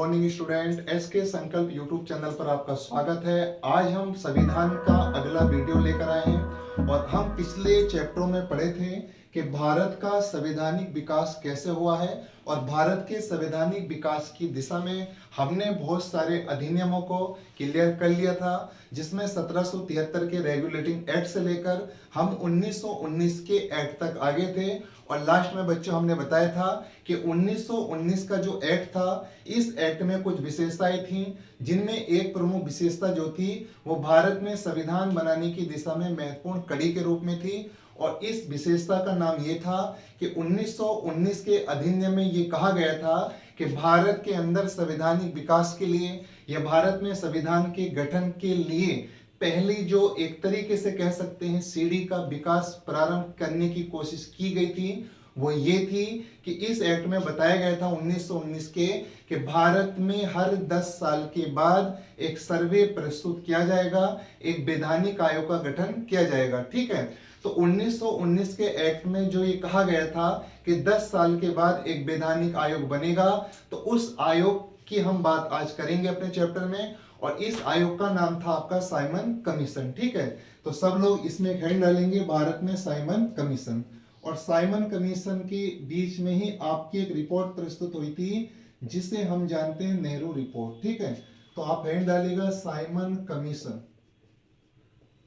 Morning student. S के संकल्प YouTube channel पर आपका स्वागत है। आज हम संविधान का अगला वीडियो लेकर आए हैं और हम पिछले चैप्टरों में पढ़े थे कि भारत का संवैधानिक विकास कैसे हुआ है और भारत के संवैधानिक विकास की दिशा में हमने बहुत सारे अधिनियमों को क्लियर कर लिया था, जिसमें 1773 के रेगुलेटिंग एक्ट से लेकर हम 1919 के एक्ट तक आगे थे। और लास्ट में बच्चों हमने बताया था कि 1919 का जो एक्ट था, इस एक्ट में कुछ विशेषताएं थीं, जिनमें एक प्रमुख विशेषता जो थी वो भारत में संविधान बनाने की दिशा में महत्वपूर्ण कड़ी के रूप में थी। और इस विशेषता का नाम ये था कि 1919 के अधिनियम में ये कहा गया था कि भारत के अंदर संवैधानिक विकास के लिए या भारत में संविधान के गठन के लिए पहली जो एक तरीके से कह सकते हैं सीढ़ी का विकास प्रारंभ करने की कोशिश की गई थी, वो ये थी कि इस एक्ट में बताया गया था 1919 के कि भारत में हर 10 साल के बाद एक सर्वे प्रस्तुत किया जाएगा, एक वैधानिक आयोग का गठन किया जाएगा। ठीक है, तो 1919 के एक्ट में जो ये कहा गया था कि 10 साल के बाद एक वैधानिक आयोग बनेगा, तो उस आयोग की हम बात आज करेंगे अपने चैप्टर में। और इस आयोग का नाम था आपका साइमन कमीशन। ठीक है, तो सब लोग इसमें हेड डालेंगे भारत में साइमन कमीशन। और साइमन कमीशन के बीच में ही आपकी एक रिपोर्ट प्रस्तुत हुई थी जिसे हम जानते हैं नेहरू रिपोर्ट। ठीक है, तो आप हेड डालिएगा साइमन कमीशन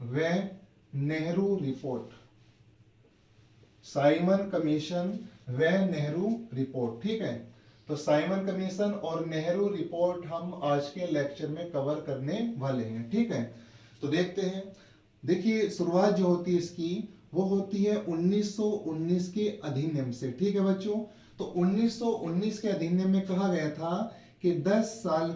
व नेहरू रिपोर्ट, साइमन कमीशन व नेहरू रिपोर्ट। ठीक है, तो साइमन कमीशन और नेहरू रिपोर्ट हम आज के लेक्चर में कवर करने वाले हैं। ठीक है, तो देखते हैं। देखिए, शुरुआत जो होती है इसकी वो होती है 1919 के अधिनियम से। ठीक है बच्चों, तो 1919 के अधिनियम में कहा गया था कि 10 साल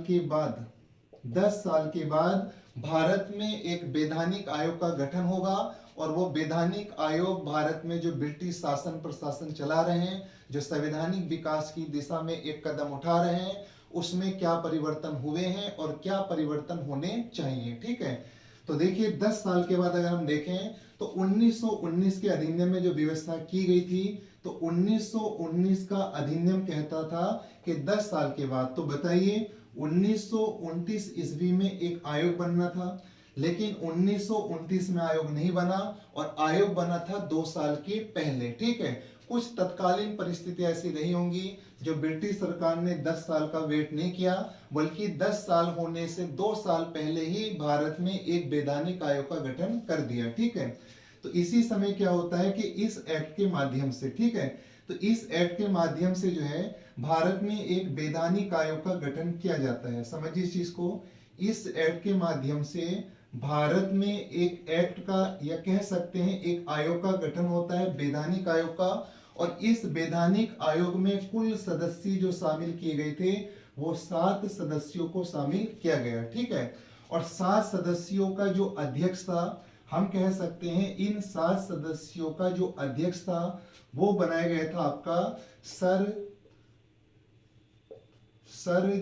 के बाद भारत में एक वैधानिक आयोग का गठन होगा। और वो वैधानिक आयोग भारत में जो ब्रिटिश शासन प्रशासन चला रहे हैं, जो संवैधानिक विकास की दिशा में एक कदम उठा रहे हैं, उसमें क्या परिवर्तन हुए हैं और क्या परिवर्तन होने चाहिए। ठीक है, तो देखिए 10 साल के बाद अगर हम देखें तो 1919 के अधिनियम में जो व्यवस्था की गई थी, तो 1919 का अधिनियम कहता था कि 10 साल के बाद, तो बताइए 1929 ईस्वी में एक आयोग बनना था, लेकिन 1929 में आयोग नहीं बना और आयोग बना था 2 साल के पहले। ठीक है, कुछ तत्कालीन परिस्थितियां ऐसी रही होंगी जो ब्रिटिश सरकार ने 10 साल का वेट नहीं किया, बल्कि 10 साल होने से 2 साल पहले ही भारत में एक वैधानिक आयोग का गठन कर दिया। ठीक है, तो इसी समय क्या होता है कि इस एक्ट के माध्यम से, ठीक है, तो इस एक्ट के माध्यम से जो है भारत में एक वैधानिक आयोग का गठन किया जाता है। समझिए इस चीज को, इस एक्ट के माध्यम से भारत में एक एक्ट का या कह सकते हैं एक आयोग का गठन होता है, वैधानिक आयोग का। और इस वैधानिक आयोग में कुल सदस्य जो शामिल किए गए थे वो 7 सदस्यों को शामिल किया गया। ठीक है, और 7 सदस्यों का जो अध्यक्ष था, हम कह सकते हैं इन 7 सदस्यों का जो अध्यक्ष था वो बनाया गया था आपका सर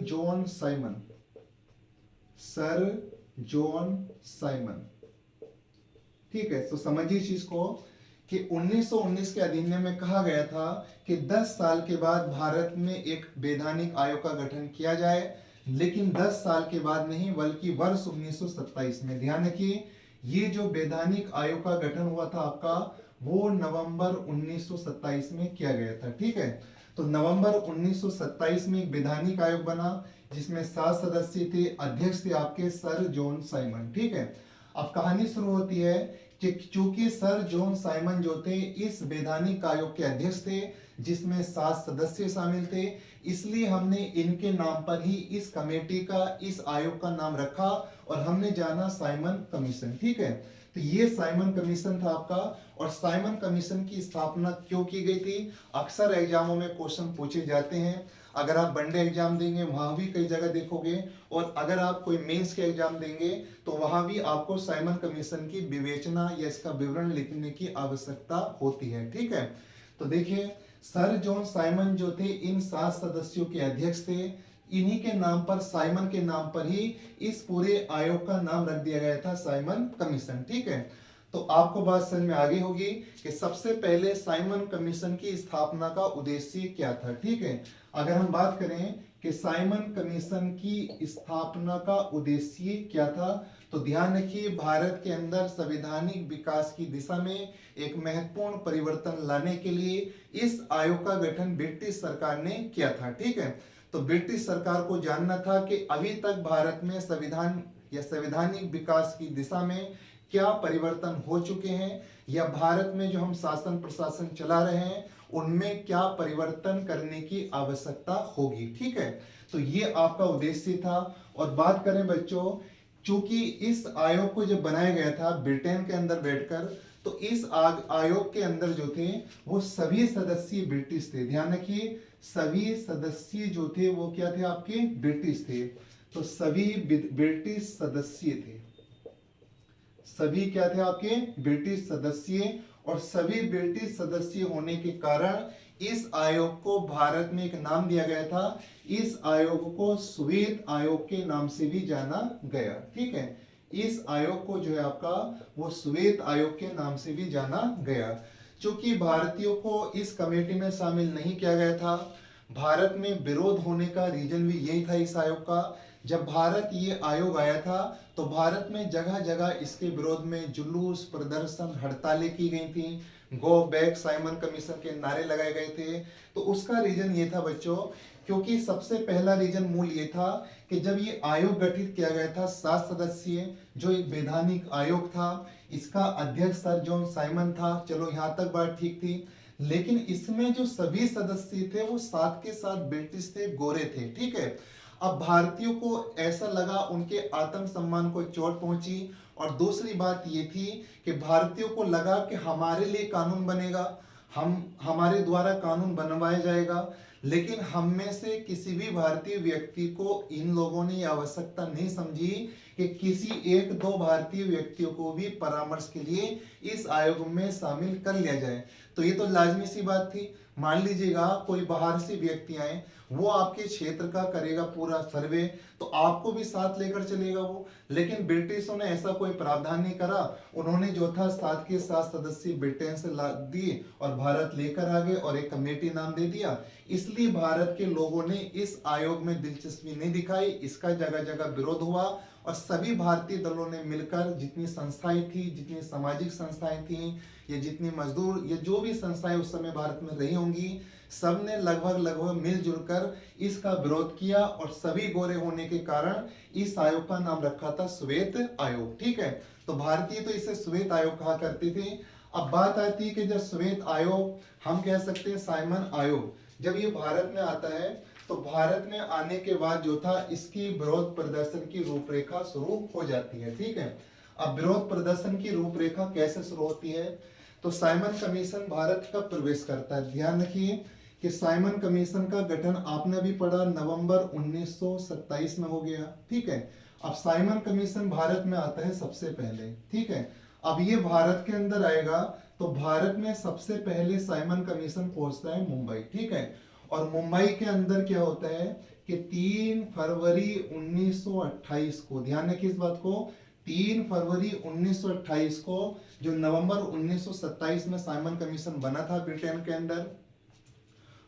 जॉन साइमन। ठीक है, तो समझिए इस चीज को कि 1919 के अधिनियम में कहा गया था कि 10 साल के बाद भारत में एक वैधानिक आयोग का गठन किया जाए, लेकिन 10 साल के बाद नहीं बल्कि वर्ष 1927 में। ध्यान रखिए, ये जो वैधानिक आयोग का गठन हुआ था आपका, वो नवंबर 1927 में किया गया था। ठीक है, तो नवंबर 1927 में एक वैधानिक आयोग बना जिसमें 7 सदस्य थे, अध्यक्ष थे आपके सर जॉन साइमन। ठीक है, अब कहानी शुरू होती है कि चूंकि सर जॉन साइमन जो थे इस वैधानिक आयोग के अध्यक्ष थे जिसमें 7 सदस्य शामिल थे, इसलिए हमने इनके नाम पर ही इस कमेटी का, इस आयोग का नाम रखा और हमने जाना साइमन कमीशन। ठीक है, तो ये साइमन कमीशन था आपका। और साइमन कमीशन की स्थापना क्यों की गई थी? अक्सर एग्जामों में क्वेश्चन पूछे जाते हैं। अगर आप वनडे एग्जाम देंगे वहां भी कई जगह देखोगे, और अगर आप कोई मेंस के एग्जाम देंगे तो वहां भी आपको साइमन कमीशन की विवेचना या इसका विवरण लिखने की आवश्यकता होती है। ठीक है, तो देखिए सर जॉन साइमन जो थे इन 7 सदस्यों के अध्यक्ष थे। इन्हीं के नाम पर, साइमन के नाम पर ही इस पूरे आयोग का नाम रख दिया गया था साइमन कमीशन। ठीक है, तो आपको बात समझ में आ गई होगी कि सबसे पहले साइमन कमीशन की स्थापना का उद्देश्य क्या था। ठीक है, अगर हम बात करें कि साइमन कमीशन की स्थापना का उद्देश्य क्या था। तो ध्यान रखिए, भारत के अंदर संवैधानिक विकास की दिशा में एक महत्वपूर्ण परिवर्तन लाने के लिए इस आयोग का गठन ब्रिटिश सरकार ने किया था। ठीक है, तो ब्रिटिश सरकार को जानना था कि अभी तक भारत में संविधान या संवैधानिक विकास की दिशा में क्या परिवर्तन हो चुके हैं, या भारत में जो हम शासन प्रशासन चला रहे हैं उनमें क्या परिवर्तन करने की आवश्यकता होगी। ठीक है, तो ये आपका उद्देश्य था। और बात करें बच्चों, चूंकि इस आयोग को जब बनाया गया था ब्रिटेन के अंदर बैठकर, तो इस आयोग के अंदर जो थे वो सभी सदस्य ब्रिटिश थे। ध्यान रखिए, सभी सदस्य जो थे वो क्या थे, आपके ब्रिटिश थे। तो सभी ब्रिटिश सदस्य थे, सभी क्या थे, आपके ब्रिटिश सदस्य। और सभी ब्रिटिश सदस्य होने के कारण इस आयोग को भारत में एक नाम दिया गया था। इस आयोग को श्वेत आयोग के नाम से भी जाना गया। ठीक है, इस आयोग को जो है आपका वो श्वेत आयोग के नाम से भी जाना गया। चूंकि भारतीयों को इस कमेटी में शामिल नहीं किया गया था, भारत में विरोध होने का रीजन भी यही था इस आयोग का। जब भारत ये आयोग आया था तो भारत में जगह जगह इसके विरोध में जुलूस, प्रदर्शन, हड़तालें की गई थी, गो बैक साइमन कमीशन के नारे लगाए गए थे। तो उसका रीजन ये था बच्चों, क्योंकि सबसे पहला रीजन मूल ये था कि जब ये आयोग गठित किया गया था 7 सदस्यीय, जो एक वैधानिक आयोग था, इसका अध्यक्ष सर जॉन साइमन था। चलो यहाँ तक बात ठीक थी, लेकिन इसमें जो सभी सदस्य थे वो 7 के 7 ब्रिटिश थे, गोरे थे। ठीक है, अब भारतीयों को ऐसा लगा, उनके आत्मसम्मान को चोट पहुंची। और दूसरी बात ये थी कि भारतीयों को लगा कि हमारे लिए कानून बनेगा, हमारे द्वारा कानून बनवाया जाएगा, लेकिन हम में से किसी भी भारतीय व्यक्ति को इन लोगों ने आवश्यकता नहीं समझी कि किसी एक दो भारतीय व्यक्तियों को भी परामर्श के लिए इस आयोग में शामिल कर लिया जाए। तो ये तो लाजमी सी बात थी। मान लीजिएगा कोई बाहर से व्यक्ति आए, वो आपके क्षेत्र का करेगा पूरा सर्वे, तो आपको भी साथ लेकर चलेगा वो। लेकिन ब्रिटिशों ने ऐसा कोई प्रावधान नहीं करा, उन्होंने जो था 7 के 7 सदस्य ब्रिटेन से ला दिए और भारत लेकर आ गए और एक कमेटी नाम दे दिया। इसलिए भारत के लोगों ने इस आयोग में दिलचस्पी नहीं दिखाई, इसका जगह जगह विरोध हुआ। और सभी भारतीय दलों ने मिलकर, जितनी संस्थाएं थी, जितनी सामाजिक संस्थाएं थी, या जितनी मजदूर या जो भी संस्थाएं उस समय भारत में रही होंगी, सबने लगभग मिलजुल कर इसका विरोध किया। और सभी गोरे होने के कारण इस आयोग का नाम रखा था श्वेत आयोग। ठीक है, तो भारतीय तो इसे श्वेत आयोग कहा करते थे। अब बात आती है कि जब श्वेत आयोग, हम कह सकते हैं साइमन आयोग, जब ये भारत में आता है, तो भारत में आने के बाद जो था इसकी विरोध प्रदर्शन की रूपरेखा शुरू हो जाती है। ठीक है, अब विरोध प्रदर्शन की रूपरेखा कैसे शुरू होती है, तो साइमन कमीशन भारत का प्रवेश करता है। ध्यान रखिए कि साइमन कमीशन का गठन आपने भी पढ़ा नवंबर 1927 में हो गया। ठीक है, अब साइमन कमीशन भारत में आता है सबसे पहले। ठीक है, अब ये भारत के अंदर आएगा तो भारत में सबसे पहले साइमन कमीशन पहुंचता है मुंबई। ठीक है, और मुंबई के अंदर क्या होता है कि 3 फरवरी 1928 को, ध्यान रखिए इस बात को, 3 फरवरी 1928 को, जो नवंबर 1927 में साइमन कमीशन बना था ब्रिटेन के अंदर,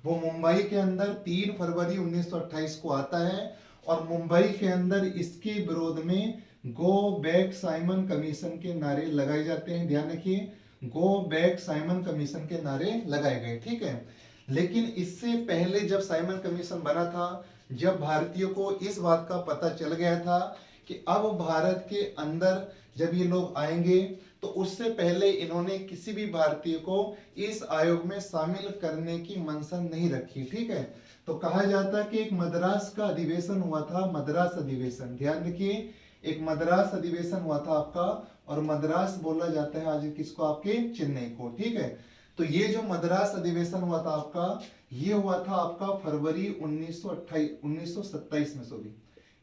वो मुंबई के अंदर 3 फरवरी 1928 को आता है। और मुंबई के अंदर इसके विरोध में गो बैक साइमन कमीशन के नारे लगाए जाते हैं। ध्यान रखिए, गो बैक साइमन कमीशन के नारे लगाए गए। ठीक है, लेकिन इससे पहले जब साइमन कमीशन बना था, जब भारतीयों को इस बात का पता चल गया था कि अब भारत के अंदर जब ये लोग आएंगे, तो उससे पहले इन्होंने किसी भी भारतीय को इस आयोग में शामिल करने की मंशा नहीं रखी। ठीक है, तो कहा जाता है कि एक मद्रास का अधिवेशन हुआ था, मद्रास अधिवेशन। ध्यान रखिए, एक मद्रास अधिवेशन हुआ था आपका, और मद्रास बोला जाता है आज किसको, आपके चेन्नई को। ठीक है, तो ये जो मद्रास अधिवेशन हुआ था आपका, ये हुआ था आपका फरवरी 1927 में, सॉरी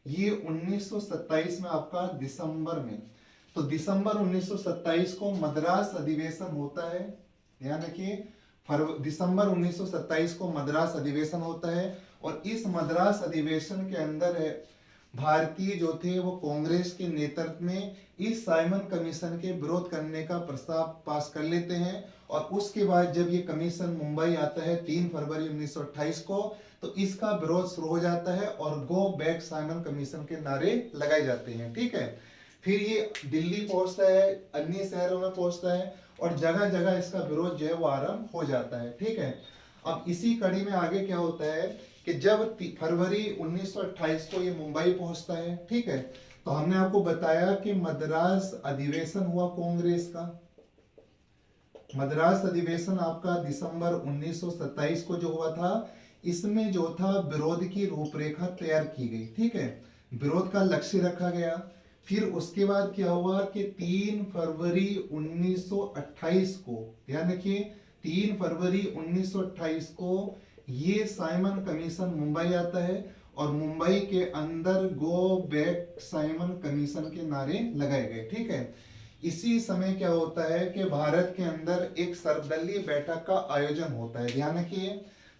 ये 1927 में आपका दिसंबर में। तो दिसंबर 1927 को मद्रास अधिवेशन होता है। ध्यान रखिए, दिसंबर 1927 को मद्रास अधिवेशन होता है। और इस मद्रास अधिवेशन के अंदर है भारतीय जो थे वो कांग्रेस के नेतृत्व में इस साइमन कमीशन के विरोध करने का प्रस्ताव पास कर लेते हैं। और उसके बाद जब ये कमीशन मुंबई आता है 3 फरवरी 1928 को, तो इसका विरोध शुरू हो जाता है और गो बैक साइमन कमीशन के नारे लगाए जाते हैं। ठीक है, फिर ये दिल्ली पहुंचता है, अन्य शहरों में पहुंचता है और जगह जगह इसका विरोध जो है वो आरंभ हो जाता है। ठीक है, अब इसी कड़ी में आगे क्या होता है कि जब फरवरी 1928 को ये मुंबई पहुंचता है, ठीक है, तो हमने आपको बताया कि मद्रास अधिवेशन हुआ कांग्रेस का। मद्रास अधिवेशन आपका दिसंबर 1927 को जो हुआ था, इसमें जो था विरोध की रूपरेखा तैयार की गई। ठीक है, विरोध का लक्ष्य रखा गया। फिर उसके बाद क्या हुआ कि 3 फरवरी 1928 को, ध्यान रखिए 3 फरवरी 1928 को ये साइमन कमीशन मुंबई आता है और मुंबई के अंदर गो बैक साइमन कमीशन के नारे लगाए गए। ठीक है, इसी समय क्या होता है कि भारत के अंदर एक सर्वदलीय बैठक का आयोजन होता है। ध्यान रखिए,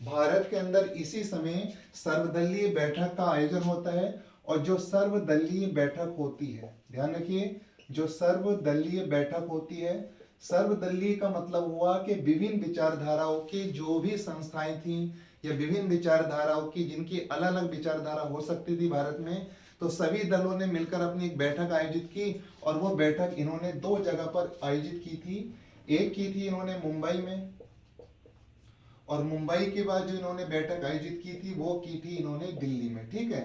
भारत के अंदर इसी समय सर्वदलीय बैठक का आयोजन होता है और जो सर्वदलीय बैठक होती है, ध्यान रखिए, जो सर्वदलीय बैठक होती है, सर्वदलीय का मतलब हुआ कि विभिन्न विचारधाराओं की जो भी संस्थाएं थी या विभिन्न विचारधाराओं की जिनकी अलग अलग विचारधारा हो सकती थी भारत में, तो सभी दलों ने मिलकर अपनी एक बैठक आयोजित की और वो बैठक इन्होंने 2 जगह पर आयोजित की थी। एक की थी इन्होंने मुंबई में और मुंबई के बाद जो इन्होंने बैठक आयोजित की थी वो की थी इन्होंने दिल्ली में। ठीक है,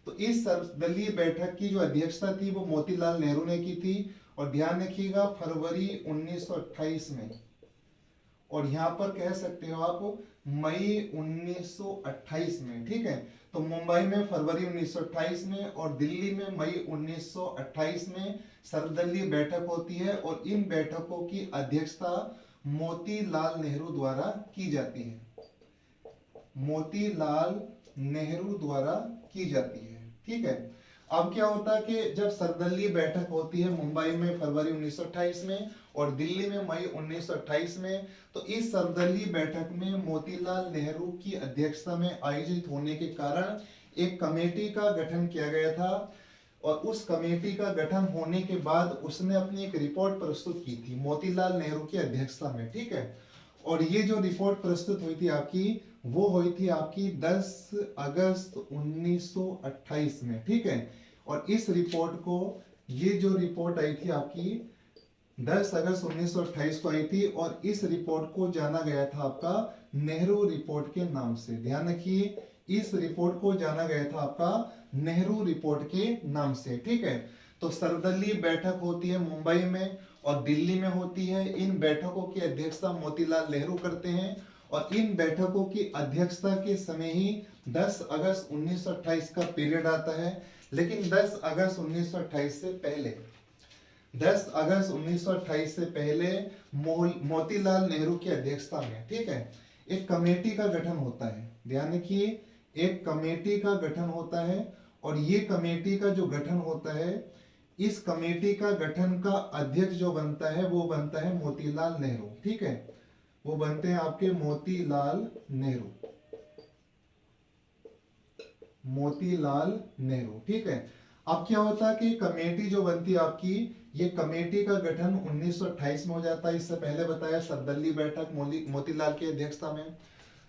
तो इस सर्वदलीय बैठक की जो अध्यक्षता थी वो मोतीलाल नेहरू ने की थी और ध्यान रखिएगा फरवरी 1928 में, और यहाँ पर कह सकते हो आप मई 1928 में। ठीक है, तो मुंबई में फरवरी 1928 में और दिल्ली में मई 1928 में सर्वदलीय बैठक होती है और इन बैठकों की अध्यक्षता मोतीलाल नेहरू द्वारा की जाती है। मोतीलाल नेहरू द्वारा की जाती है। ठीक है, अब क्या होता है कि जब सर्वदलीय बैठक होती है मुंबई में फरवरी 1928 में और दिल्ली में मई 1928 में, तो इस सर्वदलीय बैठक में मोतीलाल नेहरू की अध्यक्षता में आयोजित होने के कारण एक कमेटी का गठन किया गया था और उस कमेटी का गठन होने के बाद उसने अपनी एक रिपोर्ट प्रस्तुत की थी मोतीलाल नेहरू की अध्यक्षता में। ठीक है, और ये जो रिपोर्ट प्रस्तुत हुई थी आपकी, वो हुई थी आपकी 10 अगस्त 1928 में। ठीक है, और इस रिपोर्ट को, ये जो रिपोर्ट आई थी आपकी 10 अगस्त 1928 को आई थी और इस रिपोर्ट को जाना गया था आपका नेहरू रिपोर्ट के नाम से। ध्यान रखिए, इस रिपोर्ट को जाना गया था आपका नेहरू रिपोर्ट के नाम से। ठीक है, तो सर्वदलीय बैठक होती है मुंबई में और दिल्ली में होती है। इन बैठकों की अध्यक्षता मोतीलाल नेहरू करते हैं और इन बैठकों की अध्यक्षता के समय ही 10 अगस्त 1928 का पीरियड आता है। लेकिन 10 अगस्त 1928 से पहले, 10 अगस्त 1928 से पहले मोतीलाल नेहरू की अध्यक्षता में, ठीक है, एक कमेटी का गठन होता है। ध्यान रखिए, एक कमेटी का गठन होता है और ये कमेटी का जो गठन होता है, इस कमेटी का गठन का अध्यक्ष जो बनता है वो बनता है मोतीलाल नेहरू। ठीक है, वो बनते हैं आपके मोतीलाल नेहरू, मोतीलाल नेहरू। ठीक है, अब क्या होता है कि कमेटी जो बनती है आपकी, ये कमेटी का गठन 1928 में हो जाता है। इससे पहले बताया सर्वदलीय बैठक मोतीलाल की अध्यक्षता में।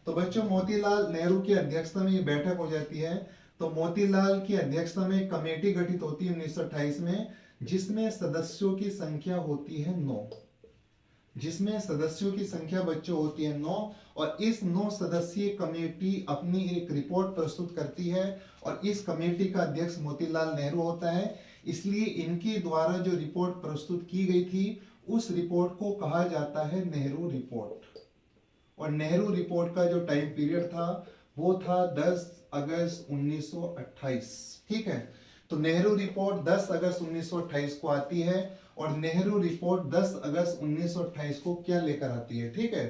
तो बच्चों, मोतीलाल नेहरू की अध्यक्षता में ये बैठक हो जाती है। तो मोतीलाल की अध्यक्षता में एक कमेटी गठित होती है 1928 में, जिसमें सदस्यों की संख्या होती है 9, जिसमें सदस्यों की संख्या बच्चों होती है 9 और इस 9 सदस्यीय कमेटी अपनी एक रिपोर्ट प्रस्तुत करती है और इस कमेटी का अध्यक्ष मोतीलाल नेहरू होता है। इसलिए इनके द्वारा जो रिपोर्ट प्रस्तुत की गई थी उस रिपोर्ट को कहा जाता है नेहरू रिपोर्ट। और नेहरू रिपोर्ट का जो टाइम पीरियड था वो था 10 अगस्त 1928। ठीक है, तो नेहरू रिपोर्ट 10 अगस्त 1928 को आती है और नेहरू रिपोर्ट 10 अगस्त 1928 को क्या लेकर आती है। ठीक है,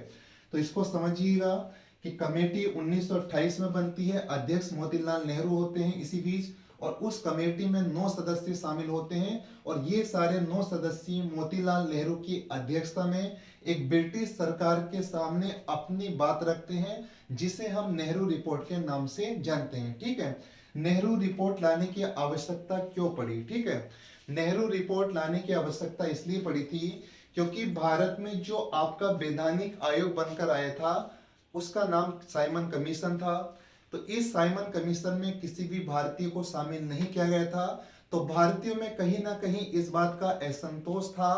तो इसको समझिएगा कि कमेटी 1928 में बनती है, अध्यक्ष मोतीलाल नेहरू होते हैं इसी बीच, और उस कमेटी में 9 सदस्य शामिल होते हैं और ये सारे 9 सदस्य मोतीलाल नेहरू की अध्यक्षता में एक ब्रिटिश सरकार के सामने अपनी बात रखते हैं, जिसे हम नेहरू रिपोर्ट के नाम से जानते हैं। ठीक है, नेहरू रिपोर्ट लाने की आवश्यकता क्यों पड़ी? ठीक है, नेहरू रिपोर्ट लाने की आवश्यकता इसलिए पड़ी थी क्योंकि भारत में जो आपका वैधानिक आयोग बनकर आया था उसका नाम साइमन कमीशन था। तो इस साइमन कमीशन में किसी भी भारतीय को शामिल नहीं किया गया था। तो भारतीयों में कहीं ना कहीं इस बात का असंतोष था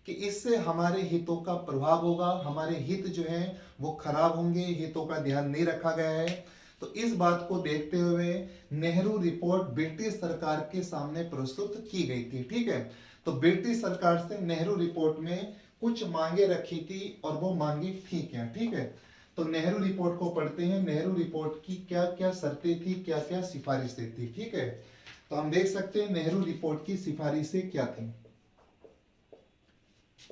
कि इससे हमारे हितों का प्रभाव होगा, हमारे हित जो है वो खराब होंगे, हितों का ध्यान नहीं रखा गया है। तो इस बात को देखते हुए नेहरू रिपोर्ट ब्रिटिश सरकार के सामने प्रस्तुत की गई थी। ठीक है, तो ब्रिटिश सरकार से नेहरू रिपोर्ट में कुछ मांगे रखी थी और वो मांगे थी क्या। ठीक है, तो नेहरू रिपोर्ट को पढ़ते हैं। नेहरू रिपोर्ट की क्या क्या शर्तें थी, क्या क्या सिफारिशें थी। ठीक है, तो हम देख सकते हैं नेहरू रिपोर्ट की सिफारिशें क्या थी।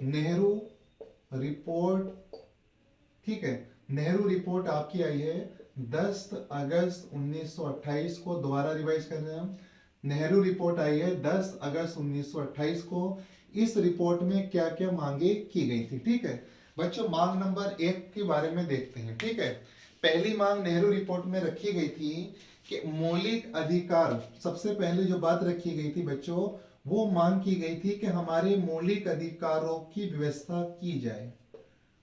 नेहरू रिपोर्ट, ठीक है, नेहरू रिपोर्ट आपकी आई है 10 अगस्त 1928 को। दोबारा रिवाइज कर रहे हैं हम। नेहरू रिपोर्ट आई है 10 अगस्त 1928 को। इस रिपोर्ट में क्या क्या मांगे की गई थी। ठीक है बच्चों, मांग नंबर 1 के बारे में देखते हैं। ठीक है, पहली मांग नेहरू रिपोर्ट में रखी गई थी कि मौलिक अधिकार, सबसे पहले जो बात रखी गई थी बच्चों, वो मांग की गई थी कि हमारे मौलिक अधिकारों की व्यवस्था की जाए,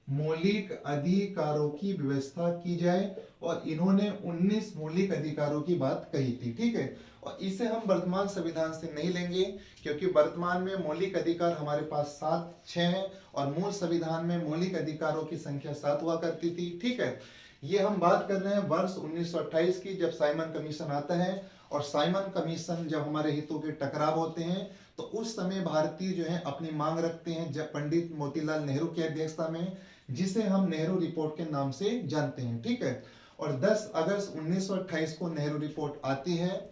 मौलिक अधिकारों की व्यवस्था की जाए। और इन्होंने 19 मौलिक अधिकारों की बात कही थी। ठीक है, और इसे हम वर्तमान संविधान से नहीं लेंगे क्योंकि वर्तमान में मौलिक अधिकार हमारे पास 6 हैं और मूल संविधान में मौलिक अधिकारों की संख्या 7 हुआ करती थी। ठीक है, ये हम बात कर रहे हैं वर्ष 1928 की, जब साइमन कमीशन आता है। और साइमन कमीशन जब हमारे हितों के टकराव होते हैं तो उस समय भारतीय जो है अपनी मांग रखते हैं जब पंडित मोतीलाल नेहरू की अध्यक्षता में, जिसे हम नेहरू रिपोर्ट के नाम से जानते हैं। ठीक है, और 10 अगस्त 1928 को नेहरू रिपोर्ट आती है।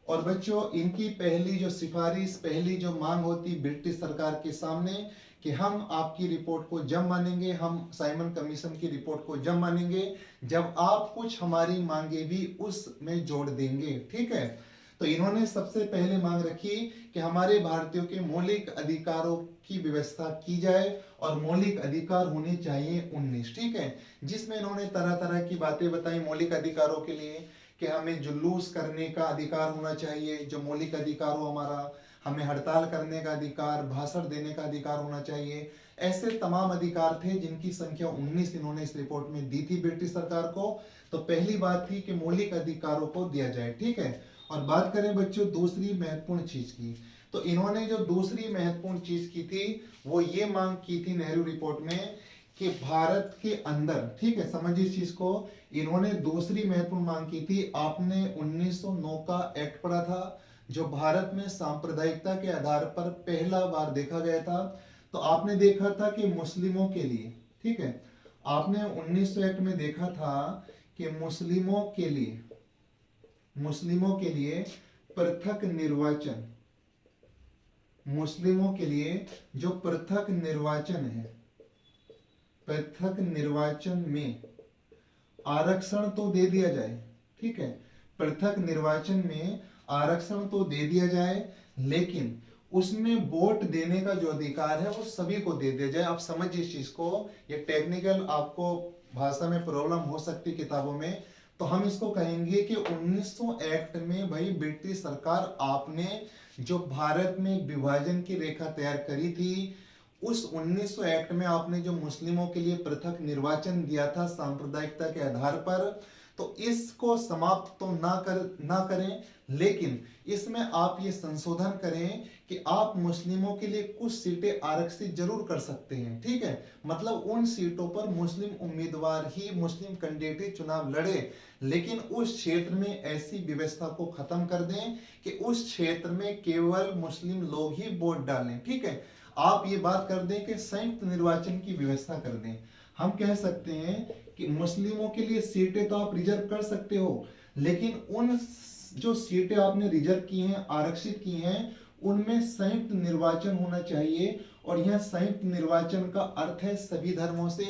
और बच्चों, इनकी पहली जो सिफारिश, पहली जो मांग होती ब्रिटिश सरकार के सामने कि हम आपकी रिपोर्ट को जब मानेंगे, हम साइमन कमीशन की रिपोर्ट को जब मानेंगे जब आप कुछ हमारी मांगे भी उसमें जोड़ देंगे। ठीक है, तो इन्होंने सबसे पहले मांग रखी कि हमारे भारतीयों के मौलिक अधिकारों की व्यवस्था की जाए और मौलिक अधिकार होने चाहिए 19। ठीक है, जिसमें इन्होंने तरह तरह की बातें बताई मौलिक अधिकारों के लिए कि हमें जुलूस करने का अधिकार होना चाहिए, जो मौलिक अधिकार हो हमारा, हमें हड़ताल करने का अधिकार, भाषण देने का अधिकार होना चाहिए। ऐसे तमाम अधिकार थे जिनकी संख्या 19 इन्होंने इस रिपोर्ट में दी थी ब्रिटिश सरकार को। तो पहली बात थी कि मौलिक अधिकारों को दिया जाए। ठीक है, और बात करें बच्चों दूसरी महत्वपूर्ण चीज की, तो इन्होंने जो दूसरी महत्वपूर्ण चीज की थी वो ये मांग की थी नेहरू रिपोर्ट में कि भारत के अंदर, ठीक है समझिए इस चीज को, इन्होंने दूसरी महत्वपूर्ण मांग की थी। आपने 1909 का एक्ट पढ़ा था जो भारत में सांप्रदायिकता के आधार पर पहला बार देखा गया था। तो आपने देखा था कि मुस्लिमों के लिए, ठीक है, आपने 1900 एक्ट में देखा था कि मुस्लिमों के लिए पृथक निर्वाचन, मुस्लिमों के लिए जो पृथक निर्वाचन है, पृथक निर्वाचन में आरक्षण तो दे दिया जाए। ठीक है, पृथक निर्वाचन में आरक्षण तो दे दिया जाए, लेकिन उसमें वोट देने का जो अधिकार है वो सभी को दे दिया जाए। आप समझिए इस चीज को, ये टेक्निकल आपको भाषा में प्रॉब्लम हो सकती किताबों में, तो हम इसको कहेंगे कि 1900 एक्ट में भाई ब्रिटिश सरकार आपने जो भारत में विभाजन की रेखा तैयार करी थी, उस 1900 एक्ट में आपने जो मुस्लिमों के लिए पृथक निर्वाचन दिया था सांप्रदायिकता के आधार पर, तो इसको समाप्त तो ना करें, लेकिन इसमें आप ये संशोधन करें कि आप मुस्लिमों के लिए कुछ सीटें आरक्षित जरूर कर सकते हैं। ठीक है, मतलब उन सीटों पर मुस्लिम उम्मीदवार ही, मुस्लिम कैंडिडेट ही चुनाव लड़े, लेकिन उस क्षेत्र में ऐसी व्यवस्था को खत्म कर दें कि उस क्षेत्र में केवल मुस्लिम लोग ही वोट डालें। ठीक है, आप ये बात कर दें कि संयुक्त निर्वाचन की व्यवस्था कर दें। हम कह सकते हैं कि मुस्लिमों के लिए सीटें तो आप रिजर्व कर सकते हो, लेकिन उन जो सीटें आपने रिजर्व की हैं, आरक्षित की हैं, उनमें संयुक्त निर्वाचन होना चाहिए। और यह संयुक्त निर्वाचन का अर्थ है सभी धर्मों से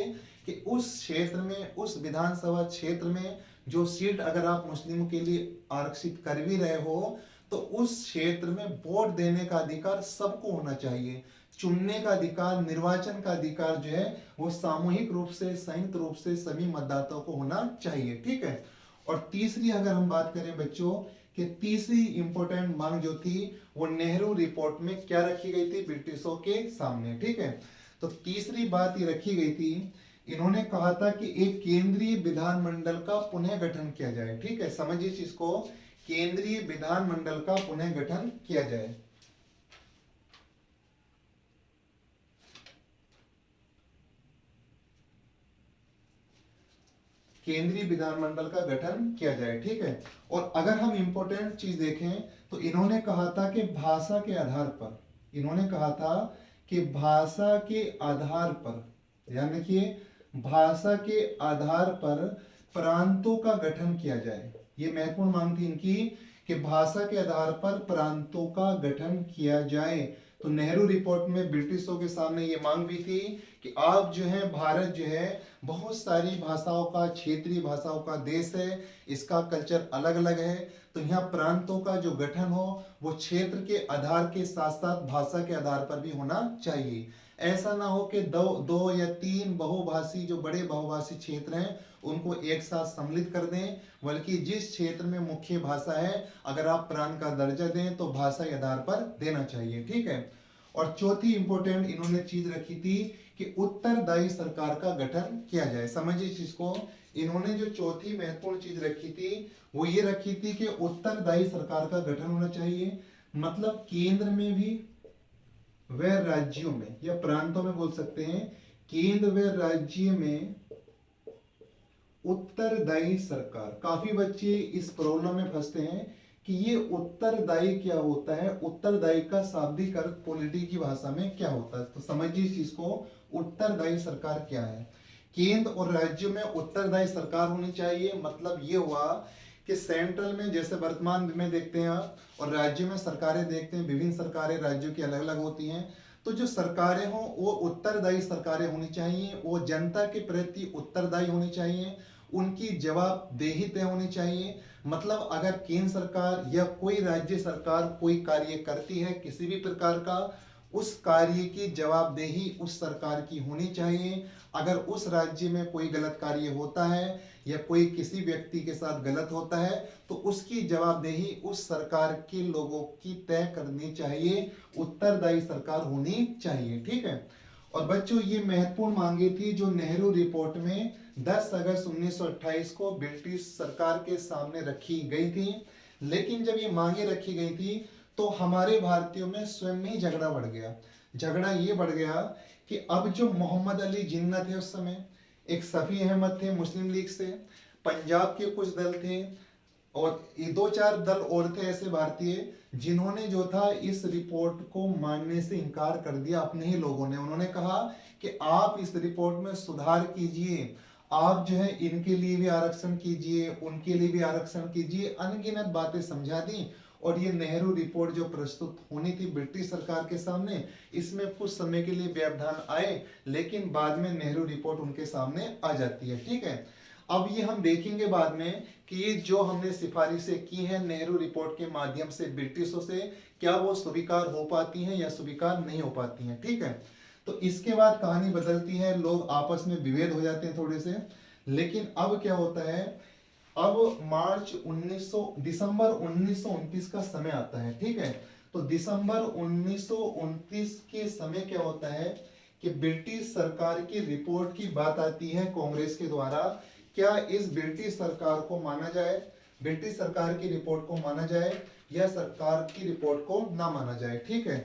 कि उस क्षेत्र में, उस विधानसभा क्षेत्र में जो सीट अगर आप मुस्लिमों के लिए आरक्षित कर भी रहे हो, तो उस क्षेत्र में वोट देने का अधिकार सबको होना चाहिए। चुनने का अधिकार, निर्वाचन का अधिकार जो है वो सामूहिक रूप से, संयुक्त रूप से सभी मतदाताओं को होना चाहिए। ठीक है, और तीसरी अगर हम बात करें बच्चों कि तीसरी इंपॉर्टेंट मांग जो थी वो नेहरू रिपोर्ट में क्या रखी गई थी ब्रिटिशों के सामने। ठीक है, तो तीसरी बात ये रखी गई थी, इन्होंने कहा था कि एक केंद्रीय विधानमंडल का पुनः गठन किया जाए। ठीक है, समझिए इस चीज को, केंद्रीय विधानमंडल का पुनः गठन किया जाए। केंद्रीय विधानमंडल का गठन किया जाए। ठीक है, और अगर हम इंपॉर्टेंट चीज देखें तो इन्होंने कहा था कि भाषा के आधार पर, इन्होंने कहा था कि भाषा के आधार पर, ध्यान रखिए, भाषा के आधार पर प्रांतों का गठन किया जाए। ये महत्वपूर्ण मांग थी इनकी कि भाषा के आधार पर प्रांतों का गठन किया जाए। तो नेहरू रिपोर्ट में ब्रिटिशों के सामने ये मांग भी थी कि आप जो है, भारत जो है बहुत सारी भाषाओं का, क्षेत्रीय भाषाओं का देश है, इसका कल्चर अलग अलग है, तो यहाँ प्रांतों का जो गठन हो वो क्षेत्र के आधार के साथ साथ भाषा के आधार पर भी होना चाहिए। ऐसा ना हो कि दो या तीन बहुभाषी, जो बड़े बहुभाषी क्षेत्र हैं, उनको एक साथ सम्मिलित कर दें, बल्कि जिस क्षेत्र में मुख्य भाषा है, अगर आप प्रांत का दर्जा दें तो भाषा के आधार पर देना चाहिए। ठीक है, और चौथी इंपॉर्टेंट इन्होंने चीज रखी थी कि उत्तरदायी सरकार का गठन किया जाए। समझिए इस चीज को, इन्होंने जो चौथी महत्वपूर्ण चीज रखी थी वो ये रखी थी कि उत्तरदायी सरकार का गठन होना चाहिए। मतलब केंद्र में भी व राज्यों में, या प्रांतों में बोल सकते हैं, केंद्र व राज्य में उत्तरदायी सरकार। काफी बच्चे इस प्रॉब्लम में फंसते हैं कि ये उत्तरदायी क्या होता है, उत्तरदायी का शाब्दिक अर्थ पॉलिटी की भाषा में क्या होता है। तो समझिए इस चीज को, उत्तरदायी सरकार क्या है। केंद्र और राज्यों में उत्तरदायी सरकार होनी चाहिए। मतलब ये हुआ कि सेंट्रल में जैसे वर्तमान में देखते हैं और राज्य में सरकारें देखते हैं, विभिन्न सरकारें राज्यों की अलग अलग होती हैं, तो जो सरकारें हों वो उत्तरदायी सरकारें होनी चाहिए, वो जनता के प्रति उत्तरदायी होनी चाहिए, उनकी जवाबदेही तय होनी चाहिए। मतलब अगर केंद्र सरकार या कोई राज्य सरकार कोई कार्य करती है किसी भी प्रकार का, उस कार्य की जवाबदेही उस सरकार की होनी चाहिए। अगर उस राज्य में कोई गलत कार्य होता है या कोई किसी व्यक्ति के साथ गलत होता है तो उसकी जवाबदेही उस सरकार के लोगों की तय करनी चाहिए, उत्तरदायी सरकार होनी चाहिए। ठीक है, और बच्चों ये महत्वपूर्ण मांगे थी जो नेहरू रिपोर्ट में 10 अगस्त 1928 को ब्रिटिश सरकार के सामने रखी गई थी। लेकिन जब ये मांगे रखी गई थी तो हमारे भारतीयों में स्वयं ही झगड़ा बढ़ गया। झगड़ा ये बढ़ गया कि अब जो मोहम्मद अली जिन्ना थे उस समय, एक सफी अहमद थे मुस्लिम लीग से, पंजाब के कुछ दल थे और ये 2-4 दल और थे ऐसे भारतीय, जिन्होंने जो था इस रिपोर्ट को मानने से इनकार कर दिया अपने ही लोगों ने। उन्होंने कहा कि आप इस रिपोर्ट में सुधार कीजिए, आप जो है इनके लिए भी आरक्षण कीजिए, उनके लिए भी आरक्षण कीजिए, अनगिनत बातें समझा दी। और ये नेहरू रिपोर्ट जो प्रस्तुत होनी थी ब्रिटिश सरकार के सामने, इसमें कुछ समय के लिए व्यवधान आए, लेकिन बाद में नेहरू रिपोर्ट उनके सामने आ जाती है। ठीक है, अब ये हम देखेंगे बाद में कि ये जो हमने सिफारिशें की हैं नेहरू रिपोर्ट के माध्यम से ब्रिटिशों से, क्या वो स्वीकार हो पाती हैं या स्वीकार नहीं हो पाती हैं। ठीक है, तो इसके बाद कहानी बदलती है, लोग आपस में विभेद हो जाते हैं थोड़े से। लेकिन अब क्या होता है, अब दिसंबर 1929 का समय आता है। ठीक है, तो दिसंबर 1929 के समय क्या होता है कि ब्रिटिश सरकार की रिपोर्ट की बात आती है कांग्रेस के द्वारा, क्या इस ब्रिटिश सरकार को माना जाए, ब्रिटिश सरकार की रिपोर्ट को माना जाए या सरकार की रिपोर्ट को ना माना जाए। ठीक है,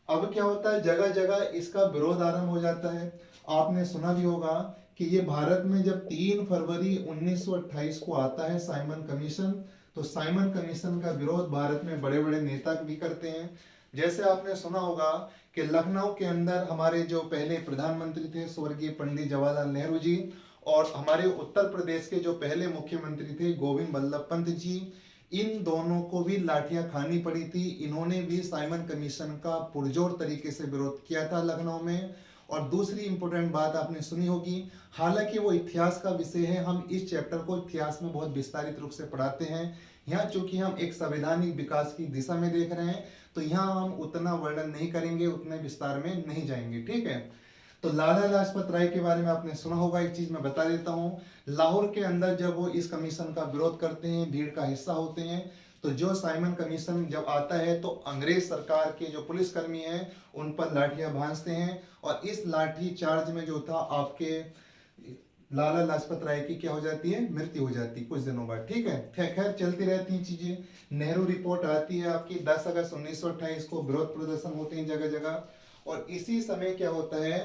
अब क्या होता है, जगह जगह इसका विरोध आरंभ हो जाता है। आपने सुना भी होगा कि ये भारत में जब 3 फरवरी 1928 को आता है साइमन कमीशन, तो साइमन कमीशन का विरोध भारत में बड़े बड़े नेता भी करते हैं। जैसे आपने सुना होगा कि लखनऊ के अंदर हमारे जो पहले प्रधानमंत्री थे स्वर्गीय पंडित जवाहरलाल नेहरू जी, और हमारे उत्तर प्रदेश के जो पहले मुख्यमंत्री थे गोविंद बल्लभ पंत जी, इन दोनों को भी लाठियां खानी पड़ी थी। इन्होंने भी साइमन कमीशन का पुरजोर तरीके से विरोध किया था लखनऊ में। और दूसरी इंपॉर्टेंट बात आपने सुनी होगी, हालांकि वो इतिहास का विषय है, हम इस चैप्टर को इतिहास में बहुत विस्तारित रूप से पढ़ाते हैं। यहाँ चूंकि हम एक संवैधानिक विकास की दिशा में देख रहे हैं तो यहाँ हम उतना वर्णन नहीं करेंगे, उतने विस्तार में नहीं जाएंगे। ठीक है, तो लाला लाजपत राय के बारे में आपने सुना होगा, एक चीज मैं बता देता हूँ। लाहौर के अंदर जब वो इस कमीशन का विरोध करते हैं, भीड़ का हिस्सा होते हैं, तो जो साइमन कमीशन जब आता है तो अंग्रेज सरकार के जो पुलिसकर्मी हैं उन पर लाठियां भांजते हैं, और इस लाठी चार्ज में जो था आपके लाला लाजपत राय की क्या हो जाती है, मृत्यु हो जाती है कुछ दिनों बाद। ठीक है, खैर चलती रहती हैं चीजें। नेहरू रिपोर्ट आती है आपकी 10 अगस्त 1928 को, विरोध प्रदर्शन होते हैं जगह जगह। और इसी समय क्या होता है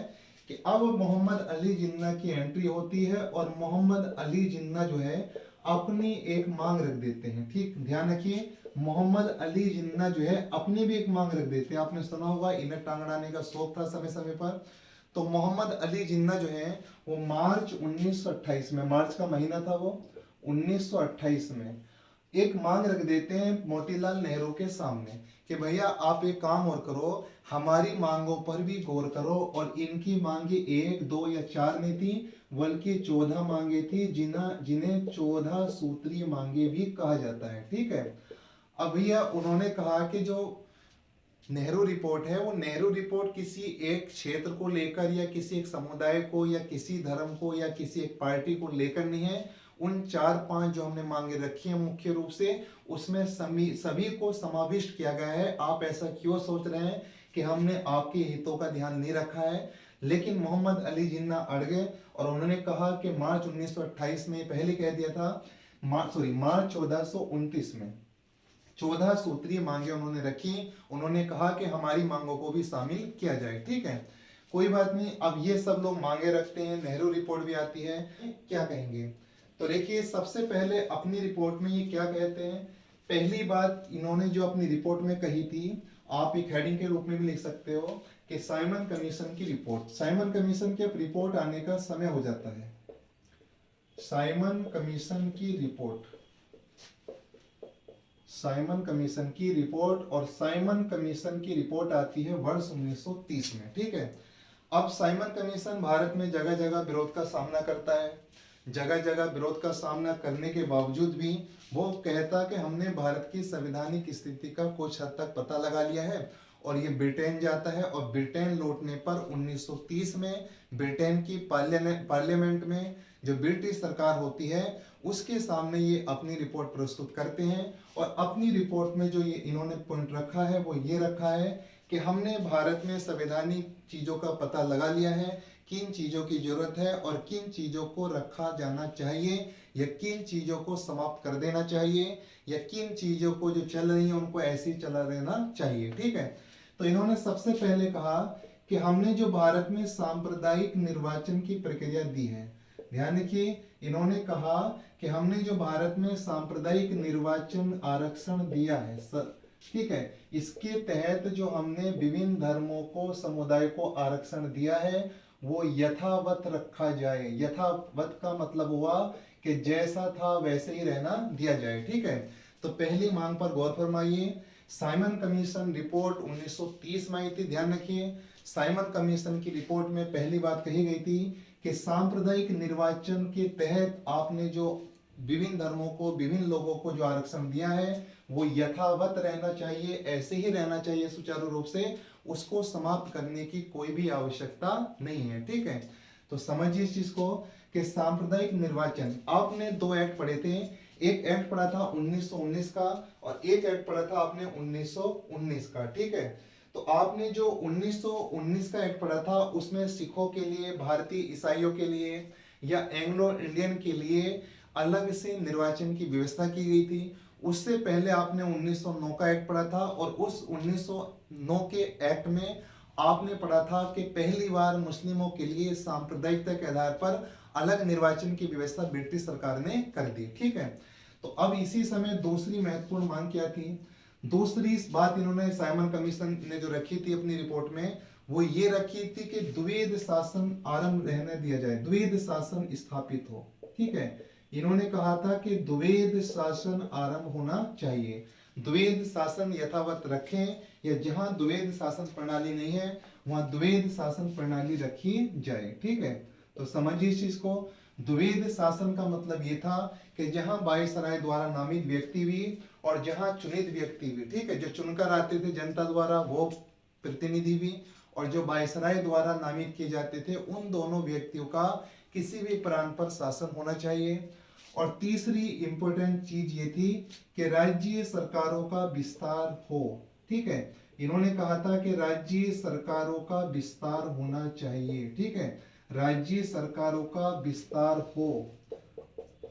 कि अब मोहम्मद अली जिन्ना की एंट्री होती है, और मोहम्मद अली जिन्ना जो है अपनी एक मांग रख देते हैं। ठीक, ध्यान रखिए, मोहम्मद अली जिन्ना जो है अपनी भी एक मांग रख देते हैं। आपने सुना होगा इन्हें टांग अड़ाने का शौक था समय समय पर। तो मोहम्मद अली जिन्ना जो है वो मार्च 1928 में, मार्च का महीना था वो 1928 में, एक मांग रख देते हैं मोतीलाल नेहरू के सामने कि भैया आप एक काम और करो, हमारी मांगों पर भी गौर करो। और इनकी मांगे 1, 2 या 4 नहीं थी, बल्कि 14 मांगे थी, जिन्हें 14 सूत्रीय मांगे भी कहा जाता है। ठीक है, अब भैया उन्होंने कहा कि जो नेहरू रिपोर्ट है वो नेहरू रिपोर्ट किसी एक क्षेत्र को लेकर या किसी एक समुदाय को या किसी धर्म को या किसी एक पार्टी को लेकर नहीं है। उन 4-5 जो हमने मांगे रखी है मुख्य रूप से, उसमें सभी को समाविष्ट किया गया है। आप ऐसा क्यों सोच रहे हैं कि हमने आपके हितों का ध्यान नहीं रखा है? लेकिन मोहम्मद अली जिन्ना अड़ गए और उन्होंने कहा कि मार्च 1928 में, पहले कह दिया था मार्च 1429 में 14 सूत्रीय मांगे उन्होंने रखी। उन्होंने कहा कि हमारी मांगों को भी शामिल किया जाए। ठीक है, कोई बात नहीं। अब ये सब लोग मांगे रखते हैं, नेहरू रिपोर्ट भी आती है, क्या कहेंगे? तो देखिए, सबसे पहले अपनी रिपोर्ट में ये क्या कहते हैं। पहली बात इन्होंने जो अपनी रिपोर्ट में कही थी, आप एक हेडिंग के रूप में भी लिख सकते हो कि साइमन कमीशन की रिपोर्ट। साइमन कमीशन की रिपोर्ट आने का समय हो जाता है, साइमन कमीशन की रिपोर्ट, साइमन कमीशन की रिपोर्ट। और साइमन कमीशन की रिपोर्ट आती है वर्ष 1930 में। ठीक है, अब साइमन कमीशन भारत में जगह जगह विरोध का सामना करता है। जगह जगह विरोध का सामना करने के बावजूद भी वो कहता कि हमने भारत की संवैधानिक स्थिति का कुछ हद तक पता लगा लिया है। और ये ब्रिटेन जाता है, और ब्रिटेन लौटने पर 1930 में ब्रिटेन की पार्लियामेंट में जो ब्रिटिश सरकार होती है उसके सामने ये अपनी रिपोर्ट प्रस्तुत करते हैं। और अपनी रिपोर्ट में जो ये इन्होंने पॉइंट रखा है वो ये रखा है कि हमने भारत में संवैधानिक चीजों का पता लगा लिया है, किन चीजों की जरूरत है और किन चीजों को रखा जाना चाहिए या किन चीजों को समाप्त कर देना चाहिए, या किन चीजों को जो चल रही है उनको ऐसे ही चला रहना चाहिए। ठीक है, तो इन्होंने सबसे पहले कहा कि हमने जो भारत में सांप्रदायिक निर्वाचन की प्रक्रिया दी है, ध्यान रखिए, इन्होंने कहा कि हमने जो भारत में सांप्रदायिक निर्वाचन आरक्षण दिया है, ठीक है, इसके तहत जो हमने विभिन्न धर्मों को, समुदाय को आरक्षण दिया है वो यथावत रखा जाए। यथावत का मतलब हुआ कि जैसा था वैसे ही रहना दिया जाए। ठीक है, तो पहली मांग पर गौर फरमाइए। साइमन कमीशन रिपोर्ट 1930 में आई थी। ध्यान रखिए, साइमन कमीशन की रिपोर्ट में पहली बात कही गई थी कि सांप्रदायिक निर्वाचन के तहत आपने जो विभिन्न धर्मों को, विभिन्न लोगों को जो आरक्षण दिया है वो यथावत रहना चाहिए, ऐसे ही रहना चाहिए सुचारू रूप से, उसको समाप्त करने की कोई भी आवश्यकता नहीं है। ठीक है, तो समझिए इस चीज को कि सांप्रदायिक निर्वाचन, आपने 2 एक्ट पढ़े थे। एक एक्ट पढ़ा था 1919 का और एक एक्ट पढ़ा था आपने 1919 का। ठीक है, तो आपने जो 1919 का एक्ट पढ़ा था उसमें सिखों के लिए, भारतीय ईसाइयों के लिए या एंग्लो इंडियन के लिए अलग से निर्वाचन की व्यवस्था की गई थी। उससे पहले आपने 1909 का एक्ट पढ़ा था और उस 1909 के एक्ट में आपने पढ़ा था कि पहली बार मुस्लिमों के लिए सांप्रदायिकता के आधार पर अलग निर्वाचन की व्यवस्था ब्रिटिश सरकार ने कर दी। ठीक है, तो अब इसी समय दूसरी महत्वपूर्ण मांग क्या थी? दूसरी बात इन्होंने साइमन कमीशन ने जो रखी थी अपनी रिपोर्ट में, वो ये रखी थी कि द्वैध शासन आरंभ रहने दिया जाए, द्वैध शासन स्थापित हो। ठीक है, इन्होंने कहा था कि द्वैध शासन आरंभ होना चाहिए, द्वैध शासन यथावत रखें, या जहां द्वैध शासन प्रणाली नहीं है वहां द्वैध शासन प्रणाली रखी जाए। ठीक है, तो समझिए इस चीज को। द्वैध शासन का मतलब ये था कि जहां वायसराय द्वारा नामित व्यक्ति भी और जहां चुनित व्यक्ति भी, ठीक है, जो चुनकर आते थे जनता द्वारा वो प्रतिनिधि भी, और जो वायसराय द्वारा नामित किए जाते थे, उन दोनों व्यक्तियों का किसी भी प्रांत पर शासन होना चाहिए। और तीसरी इंपॉर्टेंट चीज ये थी कि राज्य सरकारों का विस्तार हो। ठीक है, इन्होंने कहा था कि राज्य सरकारों का विस्तार होना चाहिए। ठीक है, राज्य सरकारों का विस्तार हो।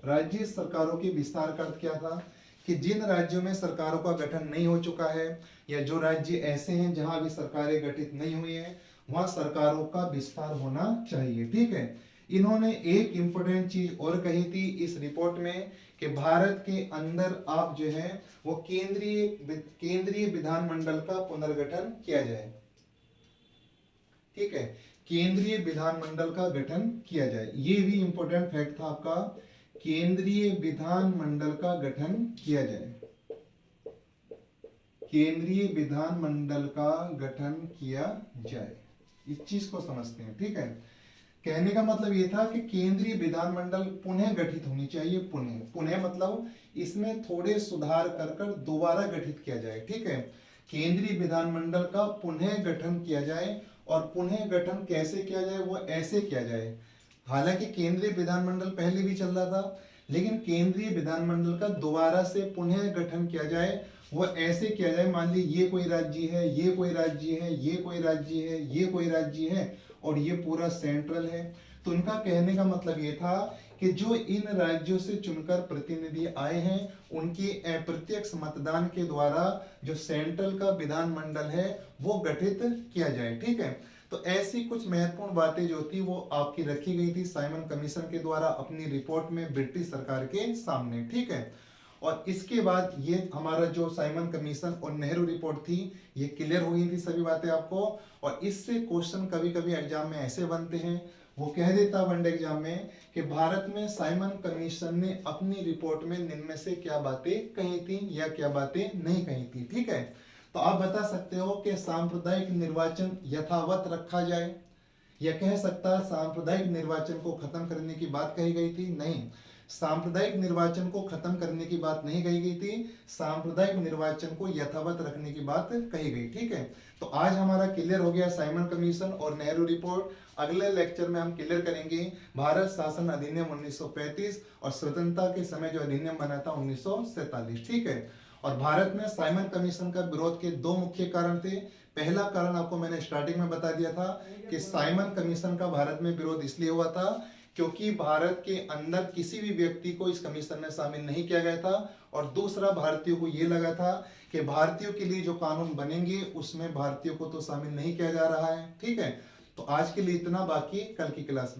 राज्य सरकारों के विस्तार का अर्थ क्या था कि जिन राज्यों में सरकारों का गठन नहीं हो चुका है या जो राज्य ऐसे हैं जहां अभी सरकारें गठित नहीं हुई हैं, वहां सरकारों का विस्तार होना चाहिए। ठीक है, इन्होंने एक इंपॉर्टेंट चीज और कही थी इस रिपोर्ट में कि भारत के अंदर आप जो है वो केंद्रीय विधानमंडल का पुनर्गठन किया जाए। ठीक है, केंद्रीय विधानमंडल का गठन किया जाए, ये भी इंपॉर्टेंट फैक्ट था आपका, केंद्रीय विधानमंडल का गठन किया जाए। केंद्रीय विधानमंडल का गठन किया जाए, इस चीज को समझते हैं। ठीक है, कहने का मतलब ये था कि केंद्रीय विधानमंडल पुनः गठित होनी चाहिए। पुनः मतलब इसमें थोड़े सुधार कर दोबारा गठित किया जाए। ठीक है, केंद्रीय विधानमंडल का पुनः गठन किया जाए, और पुनः गठन कैसे किया जाए, वो ऐसे किया जाए। हालांकि केंद्रीय विधानमंडल पहले भी चल रहा था, लेकिन केंद्रीय विधानमंडल का दोबारा से पुनः गठन किया जाए, वो ऐसे किया जाए। मान ली ये कोई राज्य है, ये कोई राज्य है, ये कोई राज्य है, ये कोई राज्य है, और ये पूरा सेंट्रल है। तो इनका कहने का मतलब ये था कि जो इन राज्यों से चुनकर प्रतिनिधि आए हैं, उनके अप्रत्यक्ष मतदान के द्वारा जो सेंट्रल का विधानमंडल है वो गठित किया जाए। ठीक है, तो ऐसी कुछ महत्वपूर्ण बातें जो थी वो आपकी रखी गई थी साइमन कमीशन के द्वारा अपनी रिपोर्ट में ब्रिटिश सरकार के सामने। ठीक है, और इसके बाद ये हमारा जो साइमन कमीशन और नेहरू रिपोर्ट थी ये क्लियर हो गई थी सभी बातें आपको। और इससे क्वेश्चन कभी कभी एग्जाम में ऐसे बनते हैं, वो कह देता वनडे एग्जाम में कि भारत में साइमन कमीशन ने अपनी रिपोर्ट में निम्न से क्या बातें कही थी या क्या बातें नहीं कही थी। ठीक है, तो आप बता सकते हो कि सांप्रदायिक निर्वाचन यथावत रखा जाए, या कह सकता सांप्रदायिक निर्वाचन को खत्म करने की बात कही गई थी। नहीं, सांप्रदायिक निर्वाचन को खत्म करने की बात नहीं कही गई थी, सांप्रदायिक निर्वाचन को यथावत रखने की बात कही गई। ठीक है, तो आज हमारा क्लियर हो गया साइमन कमीशन और नेहरू रिपोर्ट। अगले लेक्चर में हम क्लियर करेंगे भारत शासन अधिनियम 1935 और स्वतंत्रता के समय जो अधिनियम बना था 1947। ठीक है, और भारत में साइमन कमीशन का विरोध के दो मुख्य कारण थे। पहला कारण आपको मैंने स्टार्टिंग में बता दिया था कि साइमन कमीशन का भारत में विरोध इसलिए हुआ था क्योंकि भारत के अंदर किसी भी व्यक्ति को इस कमीशन में शामिल नहीं किया गया था, और दूसरा भारतीयों को यह लगा था कि भारतीयों के लिए जो कानून बनेंगे उसमें भारतीयों को तो शामिल नहीं किया जा रहा है। ठीक है, तो आज के लिए इतना, बाकी कल की क्लास में